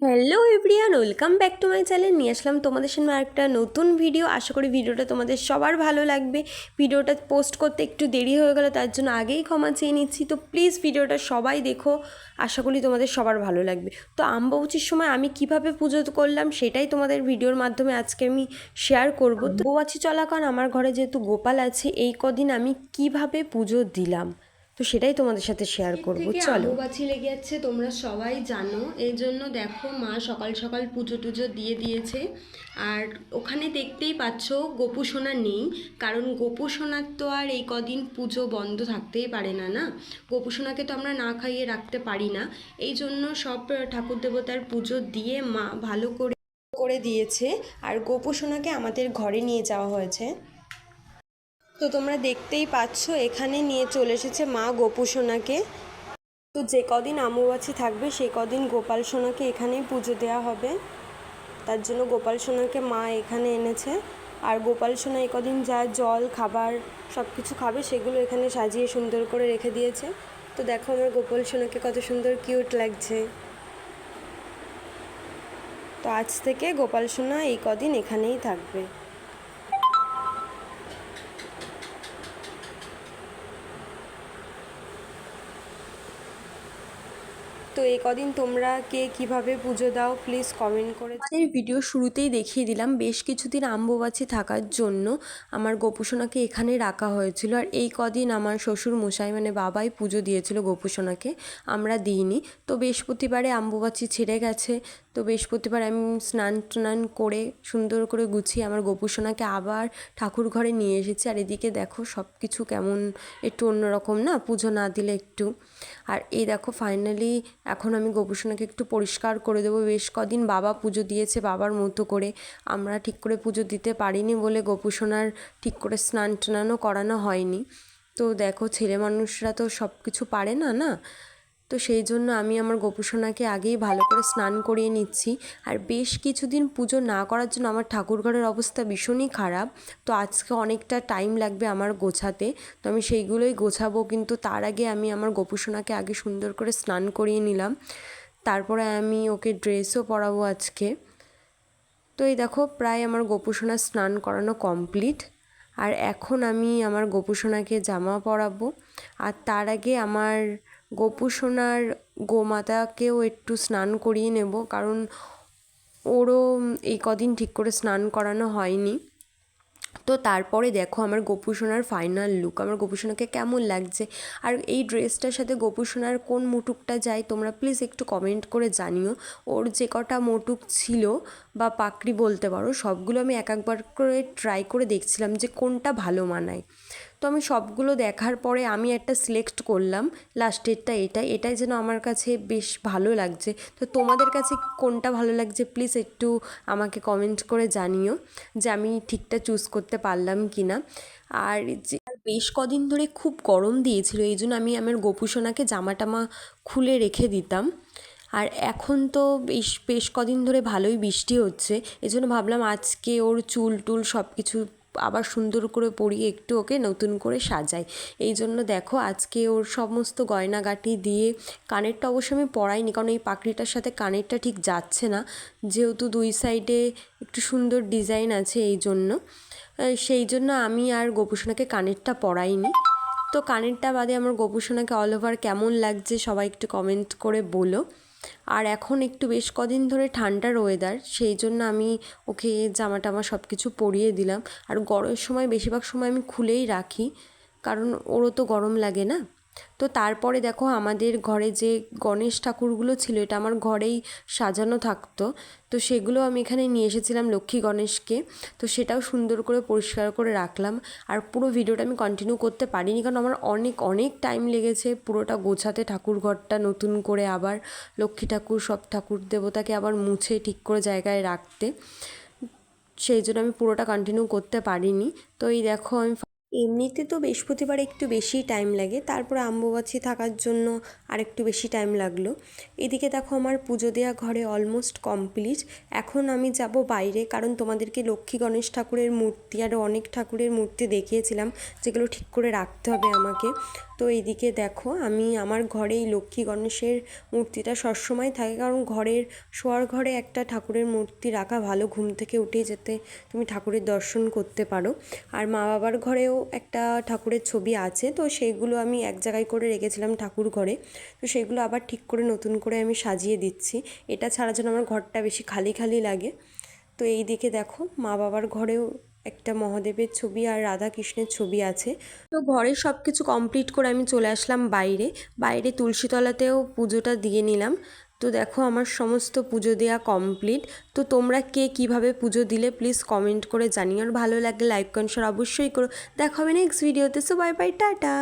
Hello everyone, welcome back to my channel. নিয়ে আসলাম তোমাদের সামনে আরেকটা নতুন ভিডিও। আশা করি ভিডিওটা তোমাদের সবার ভালো লাগবে। ভিডিওটা পোস্ট করতে একটু দেরি হয়ে গেল, তার জন্য আগেই ক্ষমা চেয়ে নিচ্ছি। তো প্লিজ ভিডিওটা সবাই দেখো, আশা করি তোমাদের সবার ভালো লাগবে। তো অম্বুবাচীর সময় আমি কিভাবে পুজো করলাম সেটাই তোমাদের ভিডিওর মাধ্যমে আজকে আমি শেয়ার করবো। তো অম্বুবাচী চলাকালীন আমার ঘরে যেহেতু গোপাল আছে, এই কদিন আমি কিভাবে পুজো দিলাম তো সেটাই তোমাদের সাথে শেয়ার করব। চলো, অম্বুবাচী লেগে যাচ্ছে, তোমরা সবাই জানো। এই জন্য দেখো মা সকাল সকাল পুজো টুজো দিয়ে দিয়েছে। আর ওখানে দেখতেই পাচ্ছ গোপু সোনা নেই, কারণ গোপু সোনার তো আর এই কদিন পুজো বন্ধ থাকতেই পারে না। না, গোপু সোনাকে তো আমরা না খাইয়ে রাখতে পারি না। এই জন্য সব ঠাকুর দেবতার পুজো দিয়ে মা ভালো করে করে দিয়েছে। আর গোপু সোনাকে আমাদের ঘরে নিয়ে যাওয়া হয়েছে। তো তোমরা দেখতেই পাচ্ছ এখানে নিয়ে চলে এসেছে মা গোপু সোনাকে। তো যে কদিন অম্বুবাচী থাকবে সেই কদিন গোপাল সোনাকে এখানেই পুজো দেওয়া হবে, তার জন্য গোপাল সোনাকে মা এখানে এনেছে। আর গোপাল সোনা এই কদিন যা জল খাবার সব কিছু খাবে সেগুলো এখানে সাজিয়ে সুন্দর করে রেখে দিয়েছে। তো দেখো আমার গোপাল সোনাকে কত সুন্দর কিউট লাগছে। তো আজ থেকে গোপাল সোনা এই কদিন এখানেই থাকবে। তো এই কদিন তোমরা কে কিভাবে পুজো দাও প্লিজ কমেন্ট করে। এই ভিডিও শুরুতেই দেখিয়ে দিলাম, বেশ কিছুদিন অম্বুবাচী থাকার জন্য আমার গোপুসোনাকে এখানে রাখা হয়েছিল। আর এই কদিন আমার শ্বশুর মশাই মানে বাবাই পুজো দিয়েছিল গোপুসোনাকে, আমরা দিইনি। তো বৃহস্পতিবারে অম্বুবাচী ছেড়ে গেছে, তো বৃহস্পতিবার আমি স্নান টান করে সুন্দর করে গুছিয়ে আমার গোপুসোনাকে আবার ঠাকুর ঘরে নিয়ে এসেছি। আর এদিকে দেখো সব কিছু কেমন একটু অন্যরকম না, পুজো না দিলে একটু। আর এই দেখো ফাইনালি এখন আমি গোপুসোনাকে একটু পরিষ্কার করে দেবো। বেশ কদিন বাবা পুজো দিয়েছে বাবার মতো করে, আমরা ঠিক করে পুজো দিতে পারিনি বলে গোপুসোনার ঠিক করে স্নান টানানো করানো হয়নি। তো দেখো ছেলে মানুষরা তো সব কিছু পারে না না, তো সেই জন্য আমি আমার গোপুসোনাকে আগেই ভালো করে স্নান করিয়ে নিচ্ছি। আর বেশ কিছুদিন পুজো না করার জন্য আমার ঠাকুরঘরের অবস্থা ভীষণই খারাপ। তো আজকে অনেকটা টাইম লাগবে আমার গোছাতে, তো আমি সেইগুলোই গোছাবো। কিন্তু তার আগে আমি আমার গোপুসোনাকে আগে সুন্দর করে স্নান করিয়ে নিলাম, তারপরে আমি ওকে ড্রেসও পরাবো আজকে। তো এই দেখো প্রায় আমার গোপুসোনার স্নান করানো কমপ্লিট। আর এখন আমি আমার গোপুসোনাকে জামা পরাবো। আর তার আগে আমার গোপুসোনার গোমাতাকেও একটু স্নান করিয়ে নেব, কারণ ওরও এই কদিন ঠিক করে স্নান করানো হয়নি। তো তারপরে দেখো আমার গোপুসোনার ফাইনাল লুক, আমার গোপুসোনাকে কেমন লাগছে। আর এই ড্রেসটার সাথে গোপুসোনার কোন মুটুকটা যায় তোমরা প্লিজ একটু কমেন্ট করে জানিও। ওর যে কটা মুটুক ছিল বা পাকড়ি বলতে পারো, সবগুলো আমি এক একবার করে ট্রাই করে দেখছিলাম যে কোনটা ভালো মানায়। তো আমি সবগুলো দেখার পরে আমি একটা সিলেক্ট করলাম, লাস্টেরটা এটাই যেন আমার কাছে বেশ ভালো লাগছে। তো তোমাদের কাছে কোনটা ভালো লাগছে প্লিজ একটু আমাকে কমেন্ট করে জানিও যে আমি ঠিকটা চুজ করতে পারলাম কি না। আর যে বেশ কদিন ধরে খুব গরম দিয়েছিল, এই জন্য আমি আমার গোপুসোনাকে জামা টামা খুলে রেখে দিতাম। আর এখন তো বেশ কদিন ধরে ভালোই বৃষ্টি হচ্ছে, এই জন্য ভাবলাম আজকে ওর চুল টুল সব কিছু আবার সুন্দর করে পরিয়ে একটু ওকে নতুন করে সাজাই। এই জন্য দেখো আজকে ওর সমস্ত গয়নাগাটি দিয়ে, কানেরটা অবশ্য আমি পরাইনি কারণ এই পাকড়িটার সাথে কানেরটা ঠিক যাচ্ছে না, যেহেতু দুই সাইডে একটু সুন্দর ডিজাইন আছে এই জন্য। সেই জন্য আমি আর গোপুসোনাকে কানেরটা পরাইনি। তো কানেরটা বাদে আমার গোপুসোনাকে অল ওভার কেমন লাগছে সবাই একটু কমেন্ট করে বলো। আর এখন একটু বেশ কদিন ধরে ঠান্ডার ওয়েদার, সেই জন্য আমি ওকে জামা টামা সব কিছু পরিয়ে দিলাম। আর গরমের সময় বেশিরভাগ সময় আমি খুলেই রাখি, কারণ ওরও তো গরম লাগে না। তো তারপরে দেখো আমাদের ঘরে যে গণেশ ঠাকুরগুলো ছিল, এটা আমার ঘরেই সাজানো থাকতো, তো সেগুলো আমি এখানে নিয়ে এসেছিলাম লক্ষ্মী গণেশকে। তো সেটাও সুন্দর করে পরিষ্কার করে রাখলাম। আর পুরো ভিডিওটা আমি কন্টিনিউ করতে পারিনি কারণ আমার অনেক অনেক টাইম লেগেছে পুরোটা গোছাতে, ঠাকুর ঘরটা নতুন করে আবার লক্ষ্মী ঠাকুর সব ঠাকুর দেবতাকে আবার মুছে ঠিক করে জায়গায় রাখতে, সেই জন্য আমি পুরোটা কন্টিনিউ করতে পারিনি। তো এই দেখো আমি এমনিতে তো বৃহস্পতিবার একটু বেশি টাইম লাগে, তারপরে অম্বুবাচী থাকার জন্য আর একটু বেশি টাইম লাগলো। এদিকে দেখো আমার পুজো দেওয়া ঘরে অলমোস্ট কমপ্লিট। এখন আমি যাব বাইরে, কারণ তোমাদেরকে লক্ষ্মী গণেশ ঠাকুরের মূর্তি আরও অনেক ঠাকুরের মূর্তি দেখিয়েছিলাম যেগুলো ঠিক করে রাখতে হবে আমাকে। তো তো এইদিকে দেখো আমি আমার ঘরে এই লক্ষ্মী গণেশের মূর্তিটা সবসময় থাকে, কারণ ঘরের শোয়ার ঘরে একটা ঠাকুরের মূর্তি রাখা ভালো, ঘুম থেকে উঠে যেতে তুমি ঠাকুরের দর্শন করতে পারো। আর মা বাবার ঘরেও একটা ঠাকুরের ছবি আছে, তো সেইগুলো আমি এক জায়গায় করে রেখেছিলাম ঠাকুর ঘরে, তো সেইগুলো আবার ঠিক করে নতুন করে আমি সাজিয়ে দিচ্ছি। এটা ছাড়া যেন আমার ঘরটা বেশি খালি খালি লাগে। তো এই দিকে দেখো মা বাবার ঘরেও একটা মহাদেবের ছবি আর রাধা কৃষ্ণের ছবি আছে। তো ঘরের সব কিছু কমপ্লিট করে আমি চলে আসলাম বাইরে। বাইরে তুলসীতলাতেও পুজোটা দিয়ে নিলাম। তো দেখো আমার সমস্ত পুজো দেওয়া কমপ্লিট। তো তোমরা কে কীভাবে পুজো দিলে প্লিজ কমেন্ট করে জানিও, আর ভালো লাগলে লাইক কমেন্ট শেয়ার অবশ্যই করো। দেখা হবে নেক্সট ভিডিওতে। So bye bye, tata.